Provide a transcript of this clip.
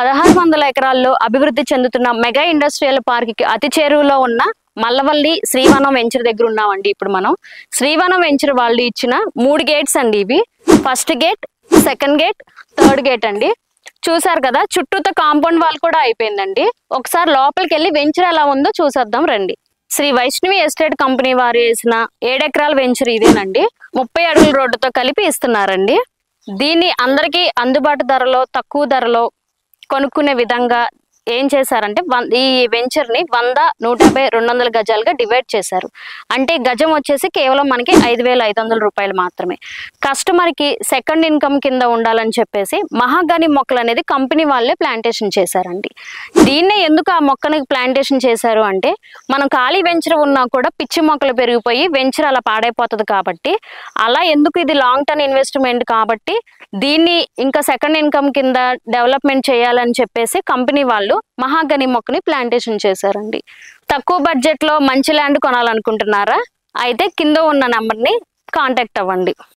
1600 ఎకరాల్లో అభివృద్ధి చెందుతున్న మెగా ఇండస్ట్రియల్ పార్క్ కి అతి చేరువలో ఉన్న మల్లవల్లి శ్రీవనం వెంచర్ దగ్గర ఉన్నామండి. ఇప్పుడు మనం శ్రీవనం వెంచర్ వాళ్ళు ఇచ్చిన 3 గేట్స్ అండి ఇవి. First gate, second gate, third gate అండి. చూసారు కదా, చుట్టూతో కాంపౌండ్ వాల్ కూడా అయిపోయిందండి. ఒకసారి లోపలికి వెళ్ళి వెంచర్ ఎలా ఉందో చూసేద్దాం రండి. శ్రీ వైష్ణవి ఎస్టేట్ కంపెనీ వారు వేసిన 7 ఎకరాల వెంచర్ ఇదేనండి. 30 అడుగుల రోడ్డుతో కలిపి ఇస్తున్నారండి. దీన్ని అందరికీ అందుబాటు ధరలో, తక్కువ ధరలో కొనుక్కునే విధంగా ఏం చేశారంటే ఈ వెంచర్ ని 100, 150, 200 గజాలుగా డివైడ్ చేశారు. అంటే గజం వచ్చేసి కేవలం మనకి 5500 రూపాయలు మాత్రమే. కస్టమర్ కి సెకండ్ ఇన్కమ్ కింద ఉండాలని చెప్పేసి మహాగని మొక్కలు అనేది కంపెనీ వాళ్ళే ప్లాంటేషన్ చేశారండి. దీన్నే ఎందుకు ఆ మొక్కని ప్లాంటేషన్ చేశారు అంటే, మనం ఖాళీ వెంచర్ ఉన్నా కూడా పిచ్చి మొక్కలు పెరిగిపోయి వెంచర్ అలా పాడైపోతుంది కాబట్టి, అలా ఎందుకు ఇది లాంగ్ టర్మ్ ఇన్వెస్ట్మెంట్ కాబట్టి దీన్ని ఇంకా సెకండ్ ఇన్కమ్ కింద డెవలప్మెంట్ చేయాలని చెప్పేసి కంపెనీ వాళ్ళు మహాగని మొక్కని ప్లాంటేషన్ చేశారండి. తక్కువ బడ్జెట్ లో మంచి ల్యాండ్ కొనాలనుకుంటున్నారా? అయితే కింద ఉన్న నెంబర్ని కాంటాక్ట్ అవ్వండి.